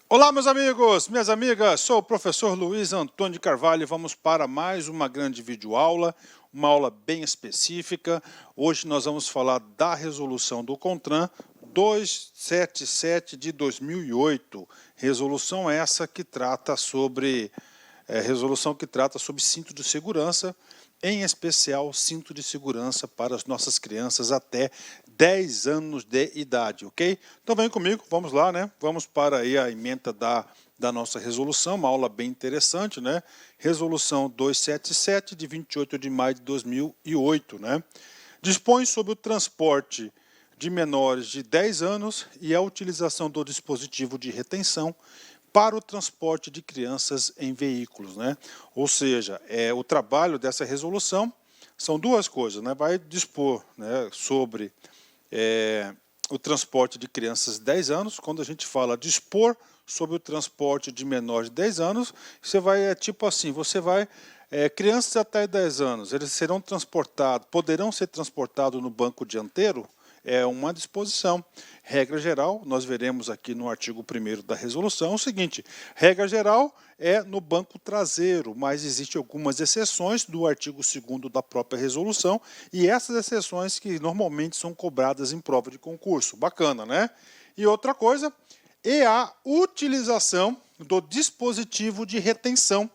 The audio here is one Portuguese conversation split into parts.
Olá, meus amigos, minhas amigas, sou o professor Luiz Antônio de Carvalho e vamos para mais uma grande videoaula, uma aula bem específica. Hoje nós vamos falar da resolução do CONTRAN 277 de 2008, resolução essa que trata sobre cinto de segurança, em especial cinto de segurança para as nossas crianças até 10 anos de idade, ok? Então vem comigo, vamos lá, né? Vamos para aí a ementa da nossa resolução, uma aula bem interessante, né? Resolução 277 de 28 de maio de 2008, né? Dispõe sobre o transporte de menores de 10 anos e a utilização do dispositivo de retenção para o transporte de crianças em veículos, né? Ou seja, o trabalho dessa resolução são duas coisas, né? Vai dispor, né, sobre o transporte de crianças de 10 anos. Quando a gente fala dispor sobre o transporte de menores de 10 anos, você vai, tipo assim, você vai, crianças até 10 anos, eles serão transportados, poderão ser transportados no banco dianteiro, é uma disposição. Regra geral, nós veremos aqui no artigo 1º da resolução o seguinte: regra geral é no banco traseiro, mas existem algumas exceções do artigo 2º da própria resolução, e essas exceções que normalmente são cobradas em prova de concurso. Bacana, né? E outra coisa é a utilização do dispositivo de retenção.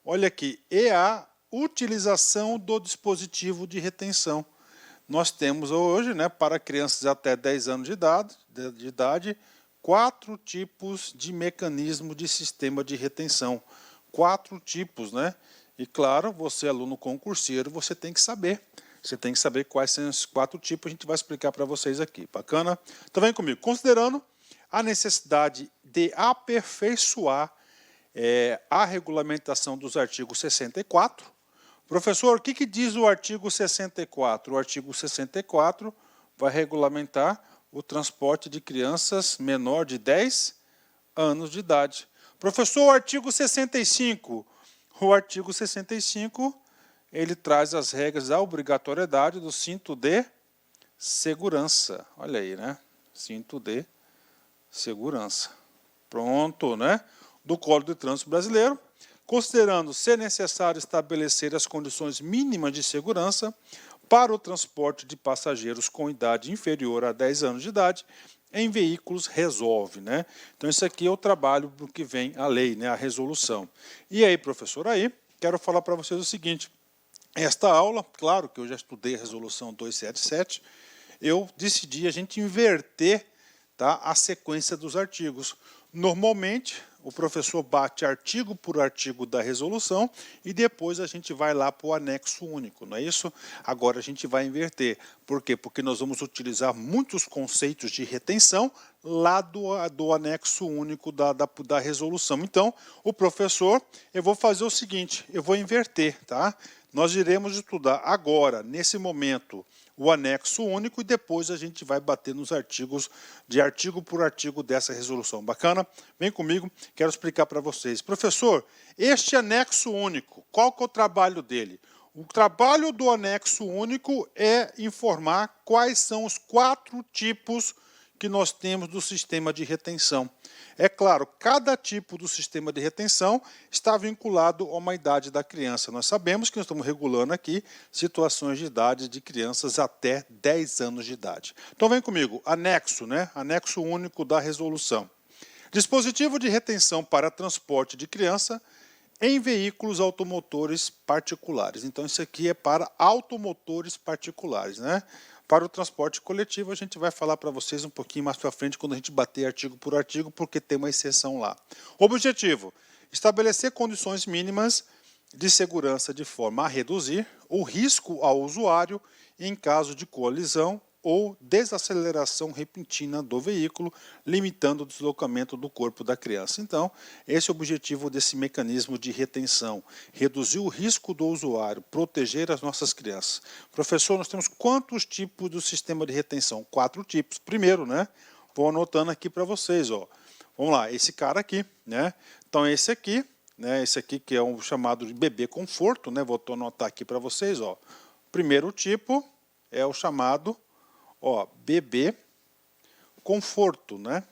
Olha aqui, é a utilização do dispositivo de retenção. Nós temos hoje, né, para crianças até 10 anos de idade, 4 tipos de mecanismo de sistema de retenção. 4 tipos, né? E claro, você aluno concurseiro, você tem que saber. Você tem que saber quais são esses 4 tipos, a gente vai explicar para vocês aqui. Bacana? Então vem comigo. Considerando a necessidade de aperfeiçoar a regulamentação dos artigos 64, professor, o que diz o artigo 64? O artigo 64 vai regulamentar o transporte de crianças menor de 10 anos de idade. Professor, o artigo 65. O artigo 65, ele traz as regras da obrigatoriedade do cinto de segurança. Olha aí, né? Cinto de segurança. Pronto, né? Do Código de Trânsito Brasileiro. Considerando ser necessário estabelecer as condições mínimas de segurança para o transporte de passageiros com idade inferior a 10 anos de idade em veículos, resolve, né? Então, isso aqui é o trabalho do que vem a lei, né? A resolução. E aí, professor, aí, quero falar para vocês o seguinte: esta aula, claro que eu já estudei a resolução 277, eu decidi a gente inverter, tá, a sequência dos artigos. Normalmente, o professor bate artigo por artigo da resolução e depois a gente vai lá para o anexo único, não é isso? Agora a gente vai inverter. Por quê? Porque nós vamos utilizar muitos conceitos de retenção lá do anexo único da resolução. Então, o professor, eu vou fazer o seguinte, eu vou inverter, tá? Nós iremos estudar agora, nesse momento, o anexo único e depois a gente vai bater nos artigos, de artigo por artigo dessa resolução. Bacana? Vem comigo, quero explicar para vocês. Professor, este anexo único, qual que é o trabalho dele? O trabalho do anexo único é informar quais são os 4 tipos que nós temos do sistema de retenção. É claro, cada tipo do sistema de retenção está vinculado a uma idade da criança. Nós sabemos que nós estamos regulando aqui situações de idade de crianças até 10 anos de idade. Então vem comigo, anexo, né? Anexo único da resolução. Dispositivo de retenção para transporte de criança em veículos automotores particulares. Então isso aqui é para automotores particulares, né? Para o transporte coletivo, a gente vai falar para vocês um pouquinho mais para frente, quando a gente bater artigo por artigo, porque tem uma exceção lá. Objetivo: estabelecer condições mínimas de segurança de forma a reduzir o risco ao usuário em caso de colisão ou desaceleração repentina do veículo, limitando o deslocamento do corpo da criança. Então, esse é o objetivo desse mecanismo de retenção: reduzir o risco do usuário, proteger as nossas crianças. Professor, nós temos quantos tipos do sistema de retenção? 4 tipos. Primeiro, né? Vou anotando aqui para vocês, ó. Vamos lá, esse cara aqui, né? Então, esse aqui, né? Esse aqui que é um chamado de bebê conforto, né? Vou anotar aqui para vocês, ó. Primeiro tipo é o chamado, ó, bebê conforto, né?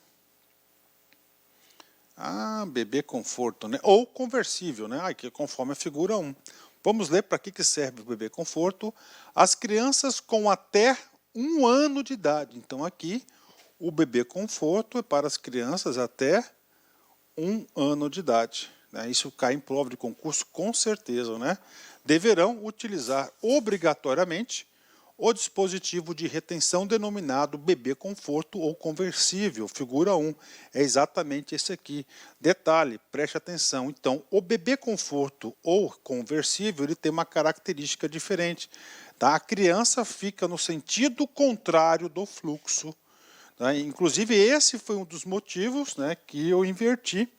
Ah, bebê conforto, né? Ou conversível, né? Aqui conforme a figura 1. Vamos ler para que serve o bebê conforto. As crianças com até 1 ano de idade. Então aqui o bebê conforto é para as crianças até 1 ano de idade, né? Isso cai em prova de concurso com certeza, né? Deverão utilizar obrigatoriamente o dispositivo de retenção denominado bebê conforto ou conversível, figura 1, é exatamente esse aqui. Detalhe, preste atenção, então, o bebê conforto ou conversível, ele tem uma característica diferente, tá? A criança fica no sentido contrário do fluxo, né? Inclusive, esse foi um dos motivos, né, que eu inverti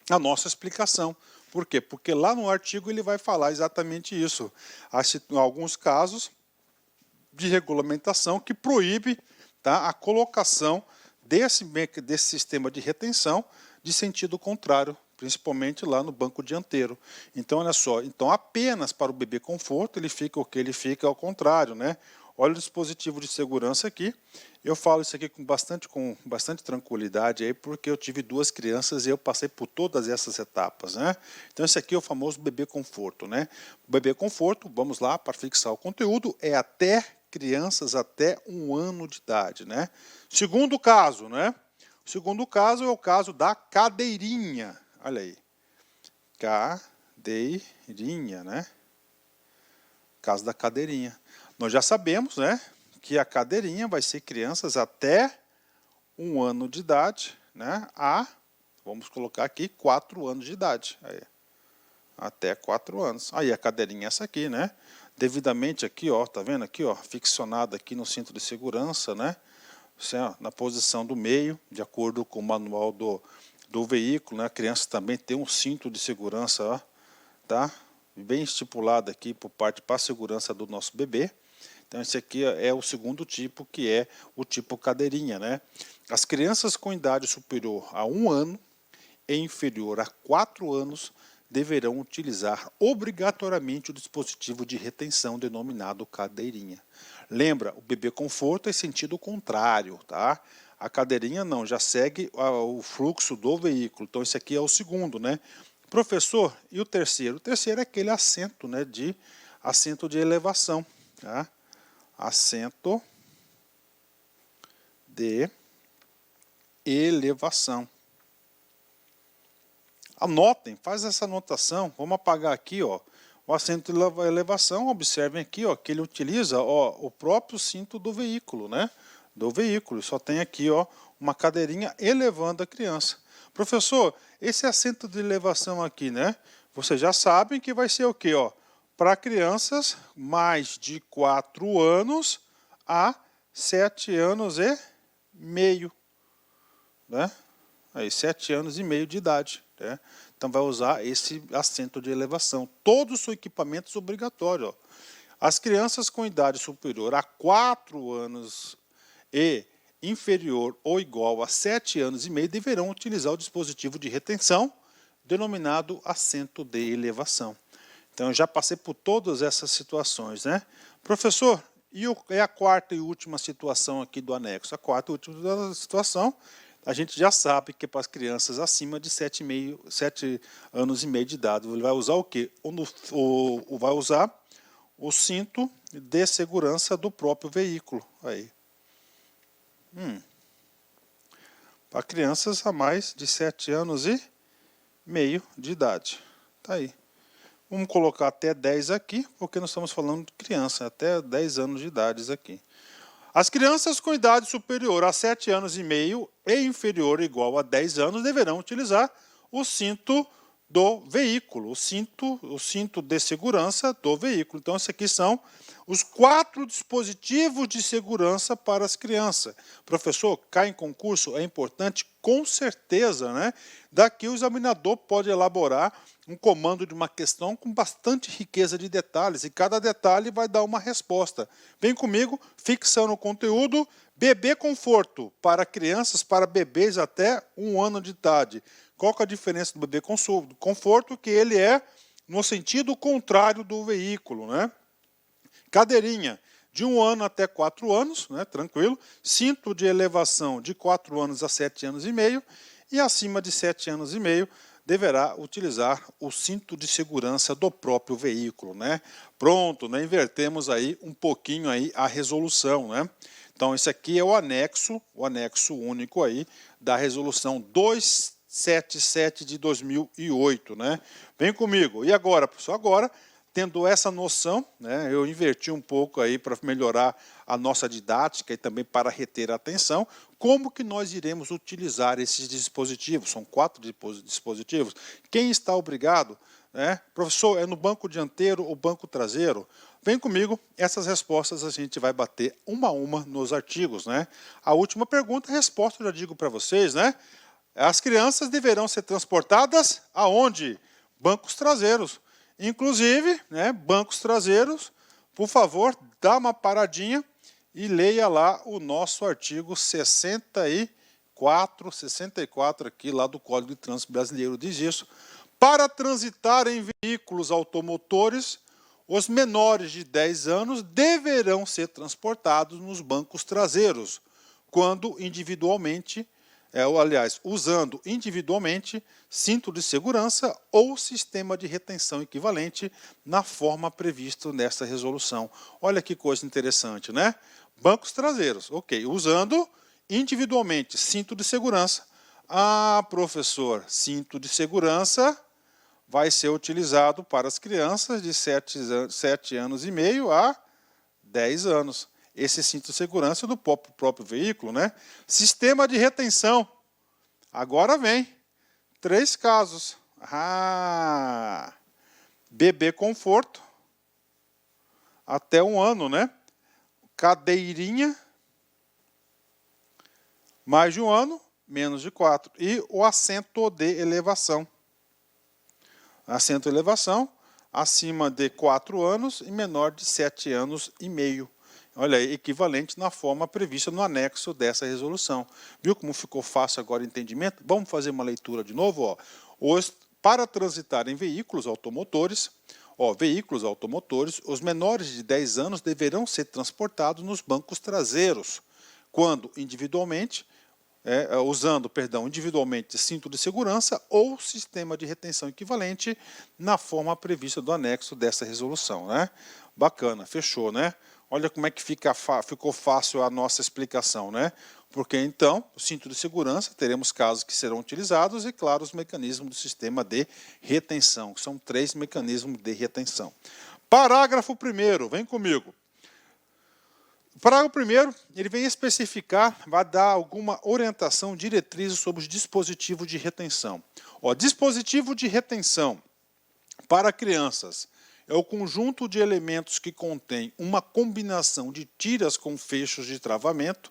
a nossa explicação. Por quê? Porque lá no artigo ele vai falar exatamente isso. Há alguns casos de regulamentação que proíbe, tá, a colocação desse sistema de retenção de sentido contrário, principalmente lá no banco dianteiro. Então, olha só, então apenas para o bebê conforto ele fica o que? Ele fica ao contrário, né? Olha o dispositivo de segurança aqui. Eu falo isso aqui com bastante tranquilidade, aí, porque eu tive 2 crianças e eu passei por todas essas etapas, né? Então, esse aqui é o famoso bebê conforto, né? O bebê conforto, vamos lá, para fixar o conteúdo, é até crianças até 1 ano de idade, né? Segundo caso, né? O segundo caso é o caso da cadeirinha. Olha aí. Cadeirinha, né? Caso da cadeirinha. Nós já sabemos, né, que a cadeirinha vai ser crianças até 1 ano de idade, né, vamos colocar aqui, 4 anos de idade. Aí, até 4 anos. Aí a cadeirinha é essa aqui, né, devidamente aqui, ó, tá vendo aqui, ó, ficcionada aqui no cinto de segurança, né, na posição do meio, de acordo com o manual do veículo, né, a criança também tem um cinto de segurança, ó, tá, bem estipulado aqui por parte para a segurança do nosso bebê. Então, esse aqui é o segundo tipo, que é o tipo cadeirinha, né? As crianças com idade superior a 1 ano e inferior a 4 anos deverão utilizar obrigatoriamente o dispositivo de retenção denominado cadeirinha. Lembra, o bebê conforto é sentido contrário, tá? A cadeirinha não, já segue o fluxo do veículo. Então, esse aqui é o segundo, né? Professor, e o terceiro? O terceiro é aquele assento, né, assento de elevação, tá? Assento de elevação. Anotem, faz essa anotação. Vamos apagar aqui, ó, o assento de elevação. Observem aqui, ó, que ele utiliza, ó, o próprio cinto do veículo, né? Do veículo. Só tem aqui, ó, uma cadeirinha elevando a criança. Professor, esse assento de elevação aqui, né? Vocês já sabem que vai ser o quê, ó? Para crianças mais de 4 anos a 7 anos e meio, né? Aí, 7 anos e meio de idade, né? Então vai usar esse assento de elevação. Todos são equipamentos obrigatórios, ó. As crianças com idade superior a 4 anos e inferior ou igual a 7 anos e meio deverão utilizar o dispositivo de retenção denominado assento de elevação. Então, eu já passei por todas essas situações, né? Professor, é a quarta e última situação aqui do anexo? A quarta e última situação, a gente já sabe que é para as crianças acima de 7 anos e meio de idade. Ele vai usar o quê? Vai usar o cinto de segurança do próprio veículo. Aí. Para crianças a mais de 7 anos e meio de idade. Tá aí. Vamos colocar até 10 aqui, porque nós estamos falando de criança, até 10 anos de idade aqui. As crianças com idade superior a 7 anos e meio e inferior ou igual a 10 anos deverão utilizar o cinto do veículo, o cinto de segurança do veículo. Então, esses aqui são os 4 dispositivos de segurança para as crianças. Professor, cai em concurso? É importante? Com certeza, né? Daqui o examinador pode elaborar um comando de uma questão com bastante riqueza de detalhes, e cada detalhe vai dar uma resposta. Vem comigo, fixando o conteúdo, bebê conforto para crianças, para bebês até 1 ano de idade. Qual que é a diferença do bebê conforto? Que ele é no sentido contrário do veículo, né? Cadeirinha, de 1 ano até 4 anos, né, tranquilo. Cinto de elevação de 4 anos a 7 anos e meio. E acima de 7 anos e meio, deverá utilizar o cinto de segurança do próprio veículo, né? Pronto, né? Invertemos aí um pouquinho aí a resolução, né? Então, esse aqui é o anexo único aí da resolução 277 de 2008, né? Vem comigo. E agora, professor? Agora, tendo essa noção, né, eu inverti um pouco aí para melhorar a nossa didática e também para reter a atenção, como que nós iremos utilizar esses dispositivos? São 4 dispositivos. Quem está obrigado, né? Professor, é no banco dianteiro ou banco traseiro? Vem comigo, essas respostas a gente vai bater uma a uma nos artigos, né? A última pergunta, a resposta eu já digo para vocês, né? As crianças deverão ser transportadas aonde? Bancos traseiros. Inclusive, né, bancos traseiros, por favor, dá uma paradinha e leia lá o nosso artigo 64 aqui lá do Código de Trânsito Brasileiro, diz isso. Para transitar em veículos automotores, os menores de 10 anos deverão ser transportados nos bancos traseiros, quando individualmente, usando individualmente cinto de segurança ou sistema de retenção equivalente na forma prevista nesta resolução. Olha que coisa interessante, né? Bancos traseiros, ok, usando individualmente cinto de segurança. Ah, professor, cinto de segurança vai ser utilizado para as crianças de 7 anos e meio a 10 anos. Esse cinto de segurança do próprio veículo, né? Sistema de retenção. Agora vem 3 casos. Bebê conforto, até 1 ano, né? Cadeirinha, mais de 1 ano, menos de 4. E o assento de elevação. Assento de elevação, acima de 4 anos e menor de 7 anos e meio. Olha aí, equivalente na forma prevista no anexo dessa resolução. Viu como ficou fácil agora o entendimento? Vamos fazer uma leitura de novo, ó. Para transitar em veículos automotores, os menores de 10 anos deverão ser transportados nos bancos traseiros, quando individualmente, usando individualmente cinto de segurança ou sistema de retenção equivalente na forma prevista do anexo dessa resolução, né? Bacana, fechou, né? Olha como é que ficou fácil a nossa explicação, né? Porque, então, o cinto de segurança, teremos casos que serão utilizados e, claro, os mecanismos do sistema de retenção, que são 3 mecanismos de retenção. Parágrafo 1º, vem comigo. O parágrafo 1º, ele vem especificar, vai dar alguma orientação, diretrizes sobre os dispositivos de retenção. Ó, dispositivo de retenção para crianças é o conjunto de elementos que contém uma combinação de tiras com fechos de travamento,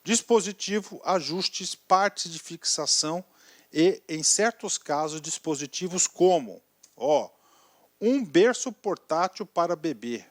dispositivo, ajustes, partes de fixação e, em certos casos, dispositivos como um berço portátil para bebê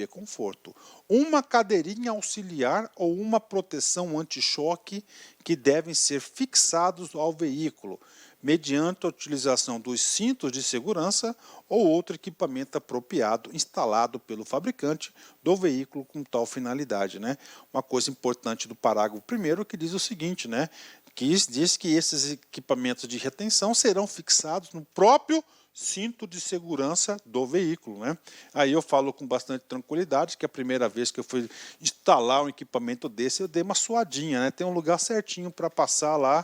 conforto, uma cadeirinha auxiliar ou uma proteção anti-choque que devem ser fixados ao veículo, mediante a utilização dos cintos de segurança ou outro equipamento apropriado instalado pelo fabricante do veículo com tal finalidade, né? Uma coisa importante do parágrafo 1º que diz o seguinte, né? Diz que esses equipamentos de retenção serão fixados no próprio cinto de segurança do veículo, né? Aí eu falo com bastante tranquilidade que a primeira vez que eu fui instalar um equipamento desse, eu dei uma suadinha, né? Tem um lugar certinho para passar lá,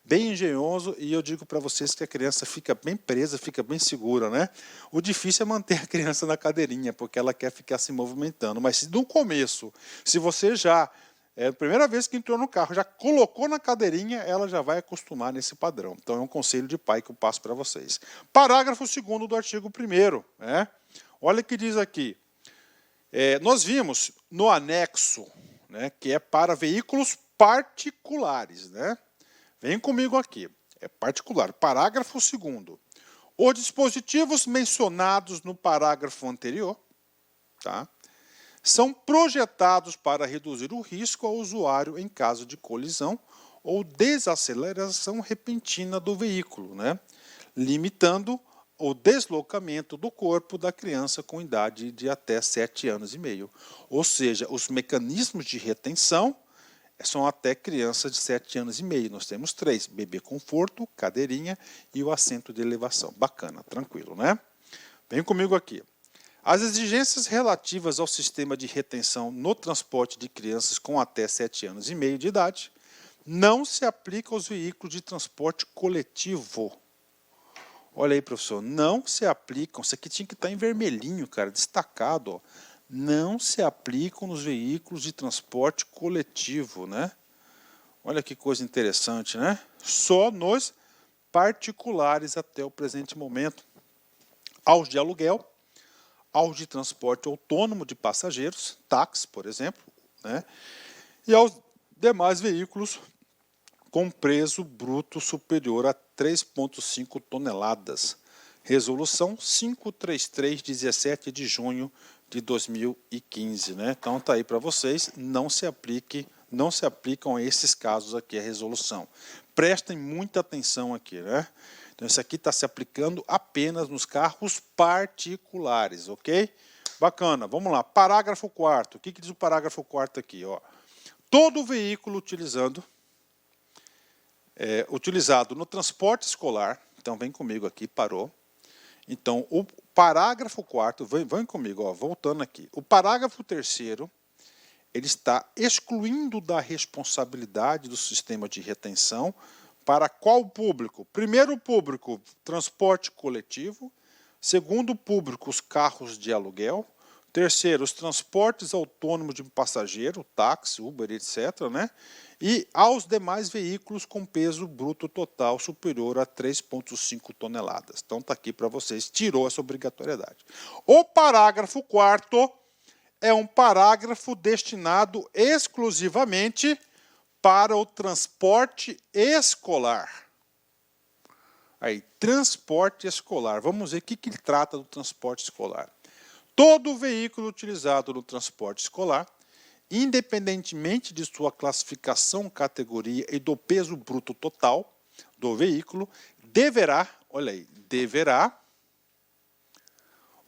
bem engenhoso, e eu digo para vocês que a criança fica bem presa, fica bem segura, né? O difícil é manter a criança na cadeirinha, porque ela quer ficar se movimentando, mas se no começo, se você já a primeira vez que entrou no carro, já colocou na cadeirinha, ela já vai acostumar nesse padrão. Então, é um conselho de pai que eu passo para vocês. Parágrafo 2º do artigo 1º. Olha o que diz aqui. Nós vimos no anexo, né, que é para veículos particulares. Né? Vem comigo aqui. É particular. Parágrafo 2º. Os dispositivos mencionados no parágrafo anterior, tá? São projetados para reduzir o risco ao usuário em caso de colisão ou desaceleração repentina do veículo, né? Limitando o deslocamento do corpo da criança com idade de até 7 anos e meio. Ou seja, os mecanismos de retenção são até criança de 7 anos e meio. Nós temos 3, bebê conforto, cadeirinha e o assento de elevação. Bacana, tranquilo, né? Vem comigo aqui. As exigências relativas ao sistema de retenção no transporte de crianças com até 7 anos e meio de idade não se aplicam aos veículos de transporte coletivo. Olha aí, professor, não se aplicam, isso aqui tinha que estar em vermelhinho, cara, destacado, ó. Não se aplicam nos veículos de transporte coletivo, né? Olha que coisa interessante, né? Só nos particulares até o presente momento. Aos de aluguel, aos de transporte autônomo de passageiros, táxi, por exemplo, né? E aos demais veículos com peso bruto superior a 3,5 toneladas. Resolução 533, 17 de junho de 2015. Né? Então está aí para vocês, não se aplicam a esses casos aqui a resolução. Prestem muita atenção aqui, né? Então isso aqui está se aplicando apenas nos carros particulares, ok? Bacana, vamos lá. Parágrafo 4º. O que diz o parágrafo 4º aqui? Ó? Todo veículo utilizado no transporte escolar, então vem comigo aqui, parou. Então, o parágrafo 4º, vem comigo, ó, voltando aqui. O parágrafo 3º, ele está excluindo da responsabilidade do sistema de retenção para qual público? Primeiro público, transporte coletivo. Segundo público, os carros de aluguel. Terceiro, os transportes autônomos de passageiro, táxi, Uber, etc. Né? E aos demais veículos com peso bruto total superior a 3,5 toneladas. Então está aqui para vocês, tirou essa obrigatoriedade. O parágrafo 4º é um parágrafo destinado exclusivamente para o transporte escolar. Aí, transporte escolar. Vamos ver o que ele trata do transporte escolar. Todo veículo utilizado no transporte escolar, independentemente de sua classificação, categoria e do peso bruto total do veículo, deverá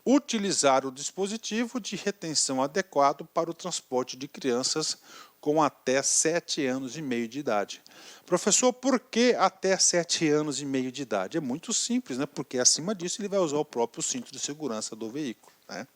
utilizar o dispositivo de retenção adequado para o transporte de crianças com até 7 anos e meio de idade. Professor, por que até 7 anos e meio de idade? É muito simples, né? Porque acima disso ele vai usar o próprio cinto de segurança do veículo. Né?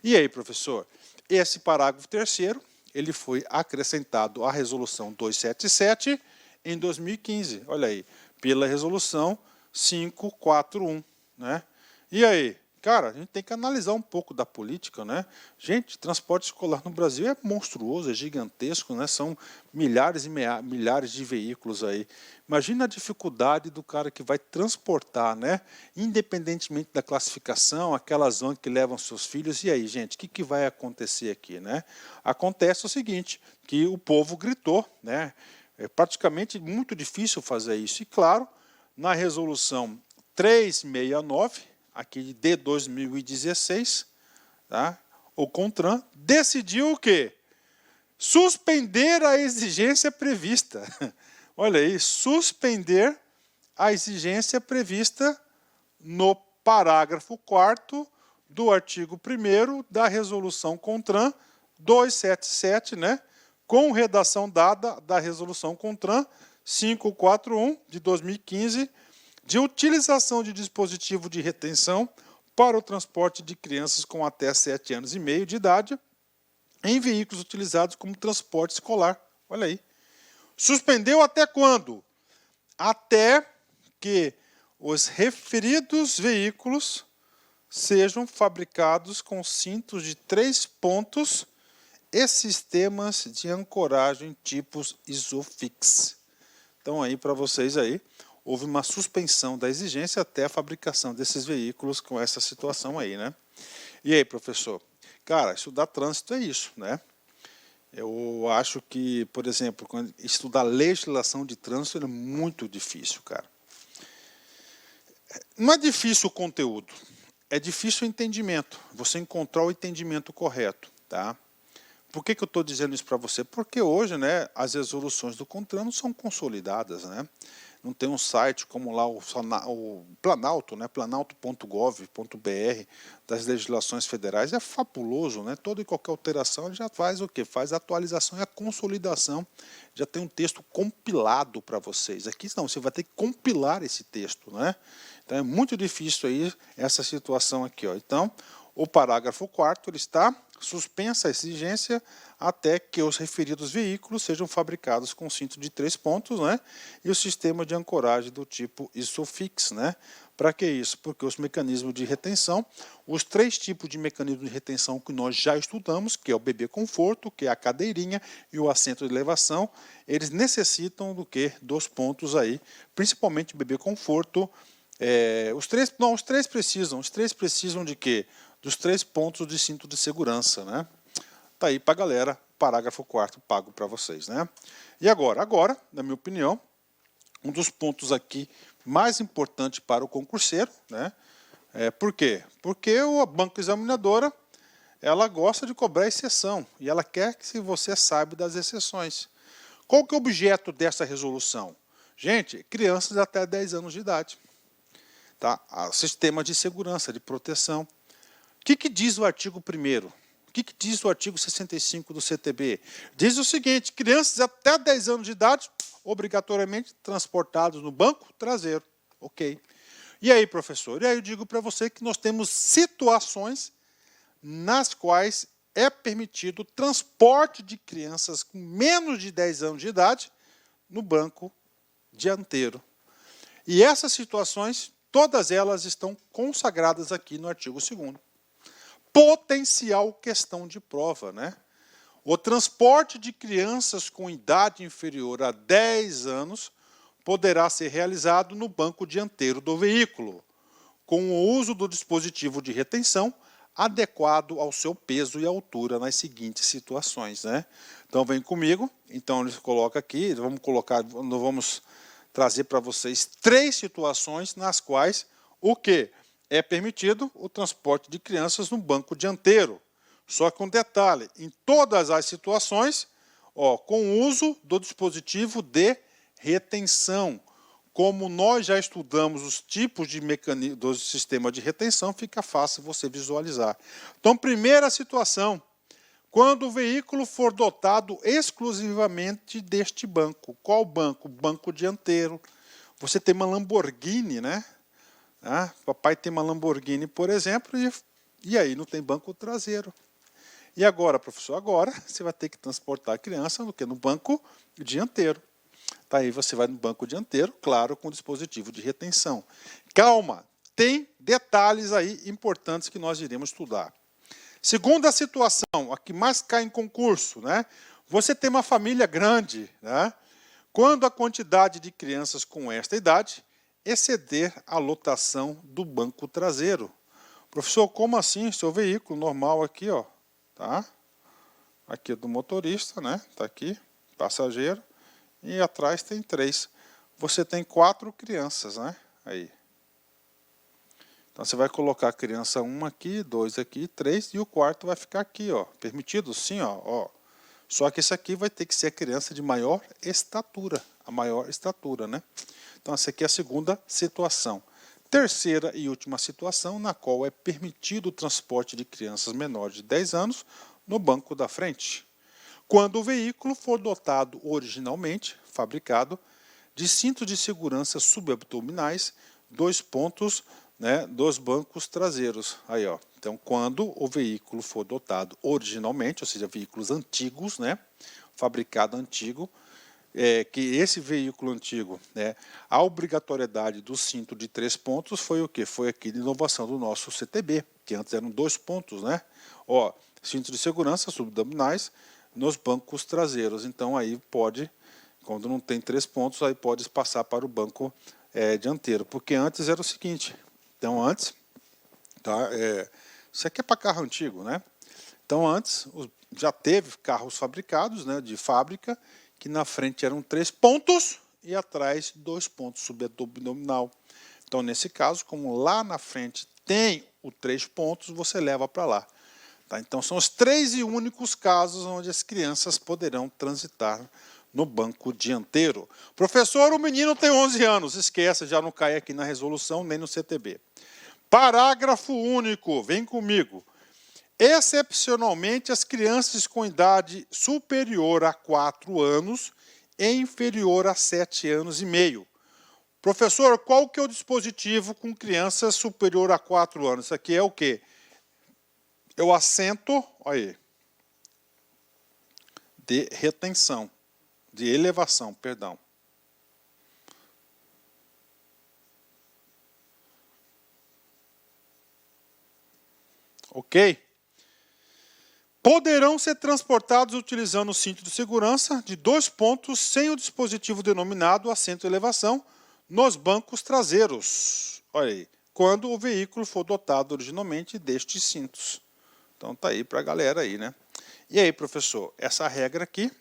E aí, professor, esse parágrafo 3º, ele foi acrescentado à resolução 277 em 2015, olha aí, pela resolução 541. Né? E aí? Cara, a gente tem que analisar um pouco da política, né? Gente, transporte escolar no Brasil é monstruoso, é gigantesco, né? São milhares e milhares de veículos aí. Imagina a dificuldade do cara que vai transportar, né? Independentemente da classificação, aquelas ONG que levam seus filhos. E aí, gente, o que vai acontecer aqui, né? Acontece o seguinte, que o povo gritou, né? É praticamente muito difícil fazer isso. E claro, na resolução 369, aqui de 2016, tá? O CONTRAN decidiu o quê? Suspender a exigência prevista. Olha aí, suspender a exigência prevista no parágrafo 4º do artigo 1º da resolução CONTRAN 277, né? Com redação dada da resolução CONTRAN 541 de 2015, de utilização de dispositivo de retenção para o transporte de crianças com até 7 anos e meio de idade em veículos utilizados como transporte escolar. Olha aí. Suspendeu até quando? Até que os referidos veículos sejam fabricados com cintos de 3 pontos e sistemas de ancoragem tipos Isofix. Então aí para vocês aí, houve uma suspensão da exigência até a fabricação desses veículos com essa situação aí, né? E aí, professor? Cara, estudar trânsito é isso, né? Eu acho que, por exemplo, quando estudar legislação de trânsito é muito difícil, cara. Não é difícil o conteúdo, é difícil o entendimento, você encontrar o entendimento correto, tá? Por que eu estou dizendo isso para você? Porque hoje, né, as resoluções do CONTRAN não são consolidadas, né? não tem um site como lá o Planalto, né, planalto.gov.br, das legislações federais, é fabuloso, né? Toda e qualquer alteração ele já faz o quê? Faz a atualização e a consolidação, já tem um texto compilado para vocês. Aqui não, você vai ter que compilar esse texto, né? Então é muito difícil aí essa situação aqui, ó. Então, o parágrafo 4º ele está suspensa a exigência até que os referidos veículos sejam fabricados com cinto de 3 pontos, né? E o sistema de ancoragem do tipo ISOFIX, né? Para que isso? Porque os mecanismos de retenção, os 3 tipos de mecanismo de retenção que nós já estudamos, que é o bebê conforto, que é a cadeirinha e o assento de elevação, eles necessitam do quê? Dos pontos aí, principalmente o bebê conforto. Os três precisam de quê? Dos 3 pontos de cinto de segurança, né? Tá aí para a galera, parágrafo 4º pago para vocês, né? E agora, na minha opinião, um dos pontos aqui mais importante para o concurseiro, né? Por quê? Porque a banca examinadora, ela gosta de cobrar exceção e ela quer que você saiba das exceções. Qual que é o objeto dessa resolução? Gente, crianças até 10 anos de idade. Tá? Sistema de segurança, de proteção. O que diz o artigo 1º? O que diz o artigo 65 do CTB? Diz o seguinte: crianças até 10 anos de idade, obrigatoriamente transportados no banco traseiro. Ok. E aí, professor? E aí eu digo para você que nós temos situações nas quais é permitido o transporte de crianças com menos de 10 anos de idade no banco dianteiro. E essas situações, todas elas estão consagradas aqui no artigo 2º. Potencial questão de prova, né? O transporte de crianças com idade inferior a 10 anos poderá ser realizado no banco dianteiro do veículo, com o uso do dispositivo de retenção adequado ao seu peso e altura nas seguintes situações, né? Então vem comigo, então ele coloca aqui, nós vamos trazer para vocês 3 situações nas quais o quê? É permitido o transporte de crianças no banco dianteiro. Só que um detalhe, em todas as situações, com o uso do dispositivo de retenção. Como nós já estudamos os tipos de mecanismo do sistema de retenção, fica fácil você visualizar. Então, primeira situação, quando o veículo for dotado exclusivamente deste banco. Qual banco? Banco dianteiro. Você tem uma Lamborghini, né? Papai tem uma Lamborghini, por exemplo, e aí não tem banco traseiro. E agora, professor? Agora você vai ter que transportar a criança no banco dianteiro. Tá, aí você vai no banco dianteiro, claro, com dispositivo de retenção. Calma, tem detalhes aí importantes que nós iremos estudar. Segunda situação, a que mais cai em concurso, né? Você tem uma família grande, né? Quando a quantidade de crianças com esta idade exceder a lotação do banco traseiro. Professor, como assim? Seu veículo normal aqui, ó, tá? Aqui é do motorista, né? Tá aqui, passageiro, e atrás tem 3. Você tem 4 crianças, né? Aí. Então você vai colocar a criança 1 aqui, 2 aqui, 3, e o quarto vai ficar aqui, ó. Permitido? Sim, ó. Só que esse aqui vai ter que ser a criança de maior estatura, a maior estatura, né? Então essa aqui é a segunda situação. Terceira e última situação, na qual é permitido o transporte de crianças menores de 10 anos no banco da frente. Quando o veículo for dotado originalmente, fabricado, de cintos de segurança subabdominais, 2 pontos, né, dos bancos traseiros. Aí, ó. Então, quando o veículo for dotado originalmente, ou seja, veículos antigos, né, fabricado antigo, que esse veículo antigo, né, a obrigatoriedade do cinto de 3 pontos foi o quê? Foi aqui de inovação do nosso CTB, que antes eram 2 pontos, né? Ó, cinto de segurança subabdominais nos bancos traseiros. Então aí pode, quando não tem 3 pontos, aí pode passar para o banco dianteiro, porque antes era o seguinte. Então antes, tá? Isso aqui é para carro antigo, né? Então antes já teve carros fabricados, né, de fábrica, que na frente eram 3 pontos e atrás 2 pontos subabdominal. Então, nesse caso, como lá na frente tem o 3 pontos, você leva para lá. Tá? Então, são os 3 e únicos casos onde as crianças poderão transitar no banco dianteiro. Professor, o menino tem 11 anos. Esquece, já não cai aqui na resolução nem no CTB. Parágrafo único, vem comigo. Excepcionalmente, as crianças com idade superior a 4 anos e inferior a 7 anos e meio. Professor, qual que é o dispositivo com criança superior a 4 anos? Isso aqui é o quê? É o assento, olha aí, de retenção, de elevação, perdão. Ok? Poderão ser transportados utilizando o cinto de segurança de 2 pontos sem o dispositivo denominado assento de elevação nos bancos traseiros. Olha aí, quando o veículo for dotado originalmente destes cintos. Então tá aí para a galera aí, né? E aí, professor, essa regra aqui,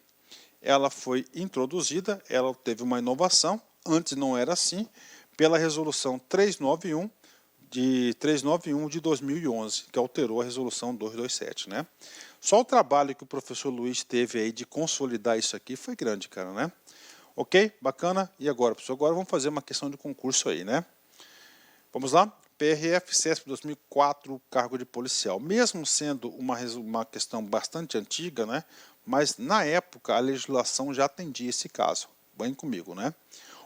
ela foi introduzida, ela teve uma inovação, antes não era assim, pela resolução 391 de 2011, que alterou a resolução 227, né? Só o trabalho que o professor Luiz teve aí de consolidar isso aqui foi grande, cara, né? Ok? Bacana? E agora, professor? Agora vamos fazer uma questão de concurso aí, né? Vamos lá? PRF CESP 2004, cargo de policial. Mesmo sendo uma questão bastante antiga, né? Mas na época a legislação já atendia esse caso. Vem comigo, né?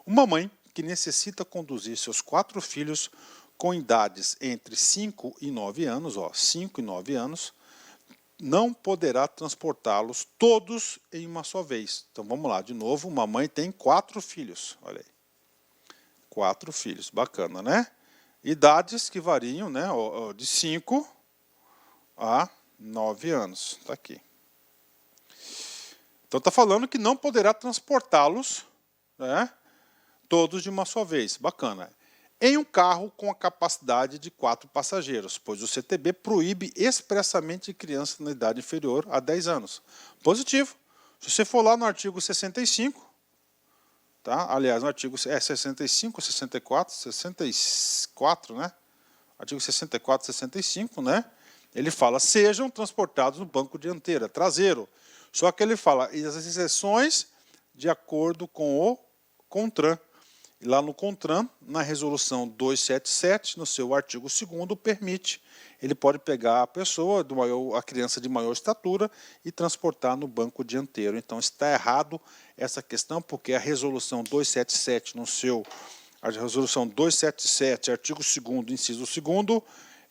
Uma mãe que necessita conduzir seus 4 filhos com idades entre 5 e 9 anos, 5 e 9 anos, não poderá transportá-los todos em uma só vez. Então vamos lá, de novo, uma mãe tem 4 filhos, olha aí. 4 filhos, bacana, né? Idades que variam, né, de 5 a 9 anos, está aqui. Então está falando que não poderá transportá-los, né, todos de uma só vez, bacana. Em um carro com a capacidade de 4 passageiros, pois o CTB proíbe expressamente crianças na idade inferior a 10 anos. Positivo. Se você for lá no artigo 65, tá? Aliás, no artigo 65, 64, 64, né? Artigo 64, 65, né? Ele fala, sejam transportados no banco dianteiro, traseiro. Só que ele fala, e as exceções de acordo com o CONTRAN. E lá no CONTRAN, na resolução 277, no seu artigo 2º, permite, ele pode pegar a pessoa, a criança de maior estatura e transportar no banco dianteiro. Então está errado essa questão, porque a resolução 277, a resolução 277, artigo 2º, inciso 2º,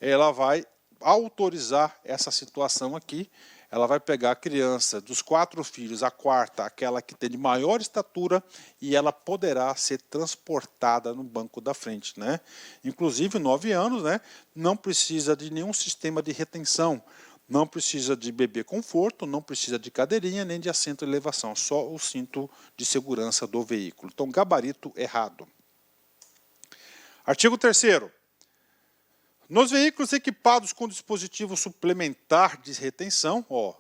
ela vai autorizar essa situação aqui. Ela vai pegar a criança dos 4 filhos, a quarta, aquela que tem de maior estatura, e ela poderá ser transportada no banco da frente, né? Inclusive, 9 anos, né? Não precisa de nenhum sistema de retenção, não precisa de bebê conforto, não precisa de cadeirinha, nem de assento de elevação, só o cinto de segurança do veículo. Então, gabarito errado. Artigo 3º. Nos veículos equipados com dispositivo suplementar de retenção, o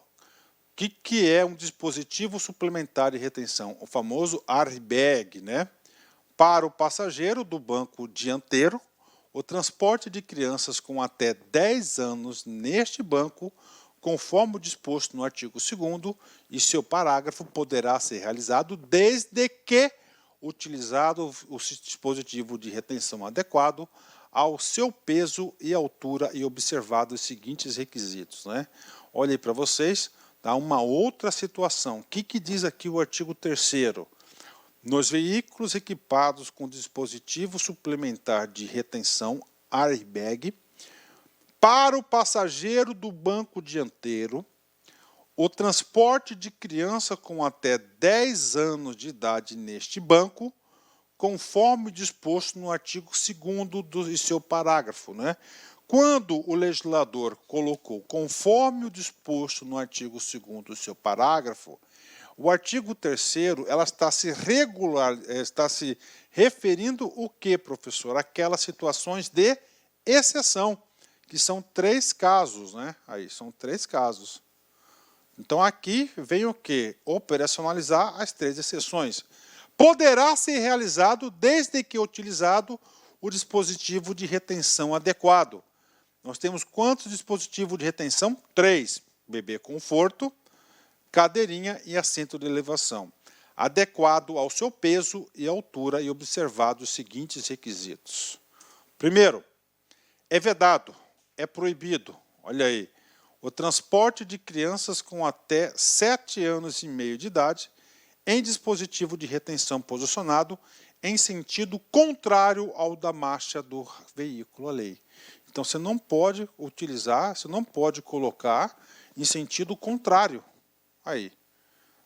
que é um dispositivo suplementar de retenção? O famoso airbag, né? Para o passageiro do banco dianteiro, o transporte de crianças com até 10 anos neste banco, conforme o disposto no artigo 2º, e seu parágrafo poderá ser realizado desde que utilizado o dispositivo de retenção adequado ao seu peso e altura e observado os seguintes requisitos, né? Olha aí para vocês, tá? Uma outra situação. O que diz aqui o artigo 3º? Nos veículos equipados com dispositivo suplementar de retenção, airbag, para o passageiro do banco dianteiro, o transporte de criança com até 10 anos de idade neste banco, conforme disposto no artigo 2º do seu parágrafo, né? Quando o legislador colocou conforme o disposto no artigo 2º do seu parágrafo, o artigo 3º ela está se referindo o que, professor? Aquelas situações de exceção, que são 3 casos, né? Aí são 3 casos. Então aqui vem o que? Operacionalizar as 3 exceções. Poderá ser realizado desde que utilizado o dispositivo de retenção adequado. Nós temos quantos dispositivos de retenção? 3. Bebê conforto, cadeirinha e assento de elevação. adequado ao seu peso e altura e observado os seguintes requisitos. Primeiro, é vedado, é proibido, olha aí, o transporte de crianças com até 7 anos e meio de idade em dispositivo de retenção posicionado em sentido contrário ao da marcha do veículo, a lei. Então, você não pode utilizar, você não pode colocar em sentido contrário. Aí,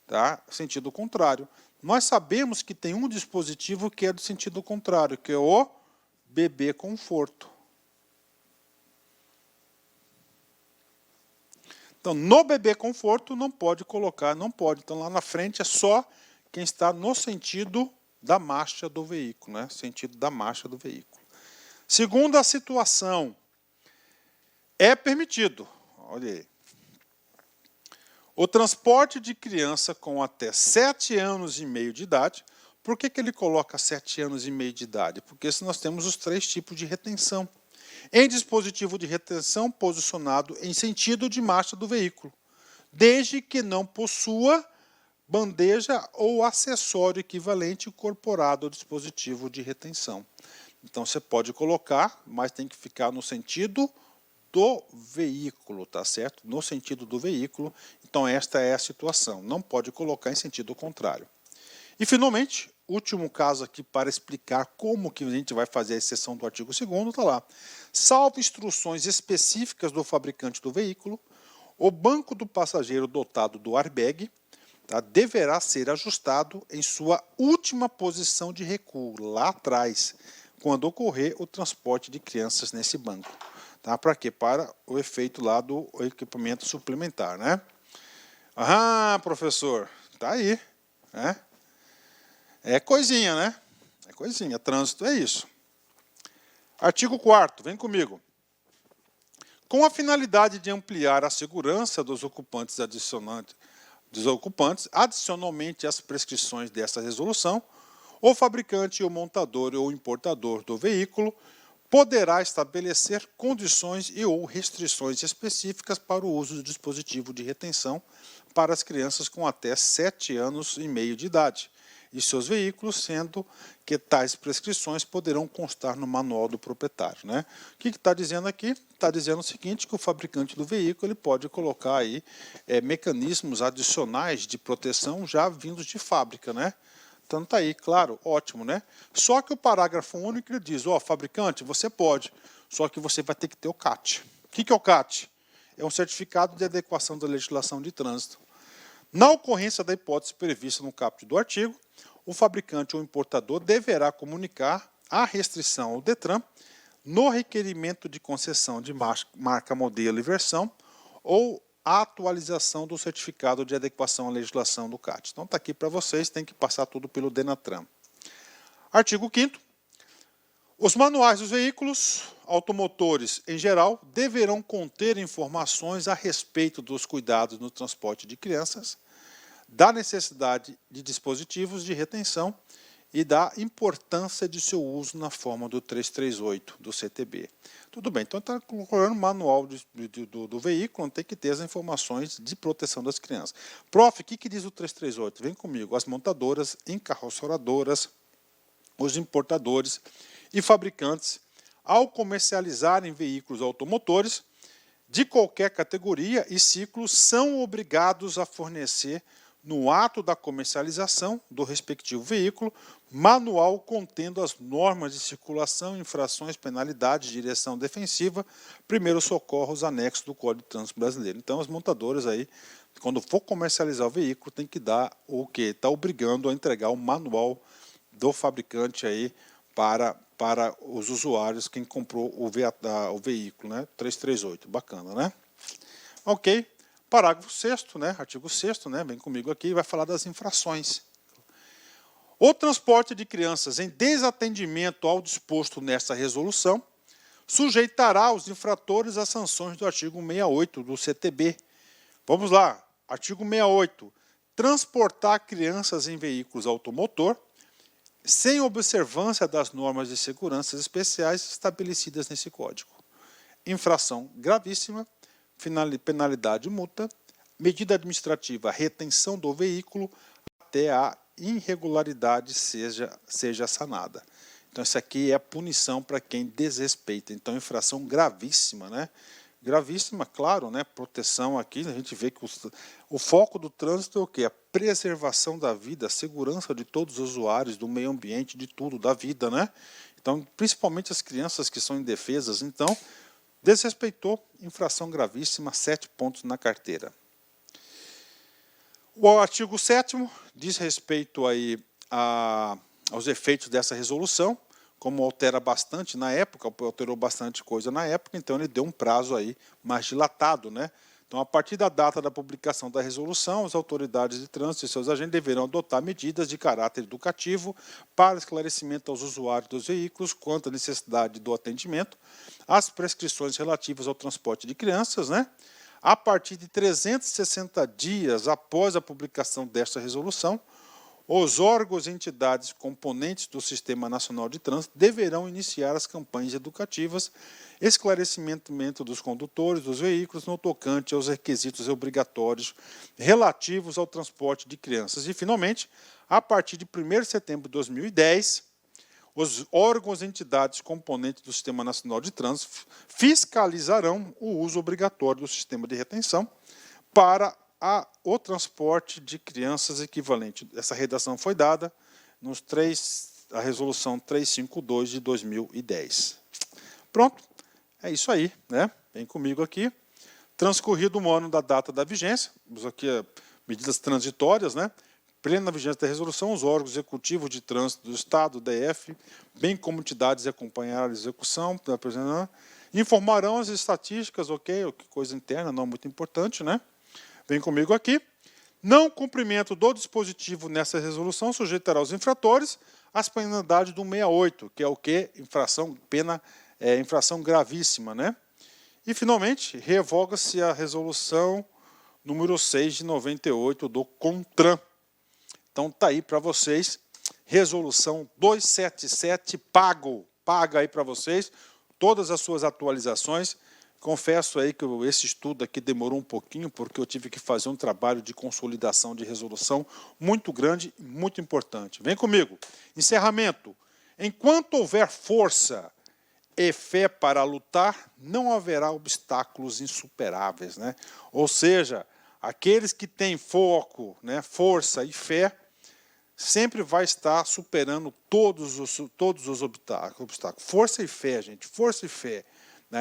tá? Sentido contrário. Nós sabemos que tem um dispositivo que é do sentido contrário, que é o bebê conforto. Então, no bebê conforto não pode colocar, não pode. Então, lá na frente é só quem está no sentido da marcha do veículo, né? Sentido da marcha do veículo. Segunda situação, é permitido, olha aí, o transporte de criança com até 7 anos e meio de idade. Por que ele coloca 7 anos e meio de idade? Porque nós temos os 3 tipos de retenção. Em dispositivo de retenção posicionado em sentido de marcha do veículo, desde que não possua bandeja ou acessório equivalente incorporado ao dispositivo de retenção. Então, você pode colocar, mas tem que ficar no sentido do veículo, tá certo? No sentido do veículo. Então, esta é a situação. Não pode colocar em sentido contrário. E, finalmente, último caso aqui para explicar como que a gente vai fazer a exceção do artigo 2º, está lá. Salvo instruções específicas do fabricante do veículo, o banco do passageiro dotado do airbag, tá, deverá ser ajustado em sua última posição de recuo, lá atrás, quando ocorrer o transporte de crianças nesse banco. Tá? Para quê? Para o efeito lá do equipamento suplementar, né? Ah, professor, tá aí, né? É coisinha, né? É coisinha, trânsito é isso. Artigo 4º, vem comigo. Com a finalidade de ampliar a segurança dos ocupantes adicionalmente às prescrições desta resolução, o fabricante, o montador ou importador do veículo poderá estabelecer condições e ou restrições específicas para o uso do dispositivo de retenção para as crianças com até 7 anos e meio de idade e seus veículos, sendo que tais prescrições poderão constar no manual do proprietário, né? O que está dizendo aqui? Está dizendo o seguinte, que o fabricante do veículo ele pode colocar aí mecanismos adicionais de proteção já vindos de fábrica, né? Então está aí, claro, ótimo, né? Só que o parágrafo único ele diz, ó, fabricante, você pode, só que você vai ter que ter o CAT. O que é o CAT? É um certificado de adequação da legislação de trânsito. Na ocorrência da hipótese prevista no caput do artigo, o fabricante ou importador deverá comunicar a restrição ao DETRAN no requerimento de concessão de marca, modelo e versão ou a atualização do certificado de adequação à legislação do CAT. Então está aqui para vocês, tem que passar tudo pelo DENATRAN. Artigo 5º. Os manuais dos veículos automotores, em geral, deverão conter informações a respeito dos cuidados no transporte de crianças, da necessidade de dispositivos de retenção e da importância de seu uso na forma do 338 do CTB. Tudo bem, então está colocando o manual do veículo, tem que ter as informações de proteção das crianças. Prof, o que diz o 338? Vem comigo, as montadoras, encarroçadoras, os importadores e fabricantes, ao comercializarem veículos automotores de qualquer categoria e ciclo, são obrigados a fornecer, no ato da comercialização do respectivo veículo, manual contendo as normas de circulação, infrações, penalidades, direção defensiva, primeiros socorros, anexos do Código de Trânsito Brasileiro. Então, as montadoras aí, quando for comercializar o veículo, tem que dar o quê? Está obrigando a entregar o manual do fabricante aí para os usuários, quem comprou o veículo, né? 338, bacana, né? Ok. Parágrafo 6º, né? Artigo 6º, né? Vem comigo aqui, vai falar das infrações. O transporte de crianças em desatendimento ao disposto nesta resolução sujeitará os infratores às sanções do artigo 68 do CTB. Vamos lá, artigo 68. Transportar crianças em veículos automotor sem observância das normas de segurança especiais estabelecidas nesse Código. Infração gravíssima, penalidade multa, medida administrativa retenção do veículo até a irregularidade seja sanada. Então, isso aqui é a punição para quem desrespeita. Então, infração gravíssima, né? Gravíssima, claro, né? Proteção aqui, a gente vê que o foco do trânsito é o quê? A preservação da vida, a segurança de todos os usuários, do meio ambiente, de tudo, da vida, né? Então, principalmente as crianças que são indefesas. Então, desrespeitou, infração gravíssima, 7 pontos na carteira. O artigo 7º diz respeito aí aos efeitos dessa resolução, como altera bastante na época, alterou bastante coisa na época, então ele deu um prazo aí mais dilatado, né? Então, a partir da data da publicação da resolução, as autoridades de trânsito e seus agentes deverão adotar medidas de caráter educativo para esclarecimento aos usuários dos veículos quanto à necessidade do atendimento, às prescrições relativas ao transporte de crianças, né? A partir de 360 dias após a publicação desta resolução, os órgãos e entidades componentes do Sistema Nacional de Trânsito deverão iniciar as campanhas educativas, esclarecimento dos condutores dos veículos no tocante aos requisitos obrigatórios relativos ao transporte de crianças. E, finalmente, a partir de 1º de setembro de 2010, os órgãos e entidades componentes do Sistema Nacional de Trânsito fiscalizarão o uso obrigatório do sistema de retenção para o transporte de crianças equivalente. Essa redação foi dada a resolução 352 de 2010. Pronto, é isso aí, né? Vem comigo aqui. Transcorrido um ano da data da vigência, temos aqui medidas transitórias, né? Plena vigência da resolução, os órgãos executivos de trânsito do Estado, DF, bem como entidades acompanharem a execução, informarão as estatísticas, ok? Coisa interna, não muito importante, né? Vem comigo aqui. Não cumprimento do dispositivo nessa resolução sujeitará os infratores às penalidades do 68, que é o quê? Infração gravíssima, né? E, finalmente, revoga-se a resolução número 6 de 98 do CONTRAN. Então, está aí para vocês, resolução 277, paga aí para vocês, todas as suas atualizações. Confesso aí que esse estudo aqui demorou um pouquinho, porque eu tive que fazer um trabalho de consolidação de resolução muito grande e muito importante. Vem comigo. Encerramento. Enquanto houver força e fé para lutar, não haverá obstáculos insuperáveis, né? Ou seja, aqueles que têm foco, né, força e fé, sempre vai estar superando todos os obstáculos. Força e fé, gente, força e fé.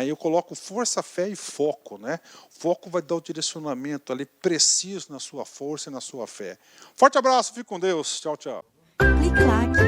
Eu coloco força, fé e foco, né? Foco vai dar o direcionamento ali preciso na sua força e na sua fé. Forte abraço, fique com Deus. Tchau, tchau. Clique like.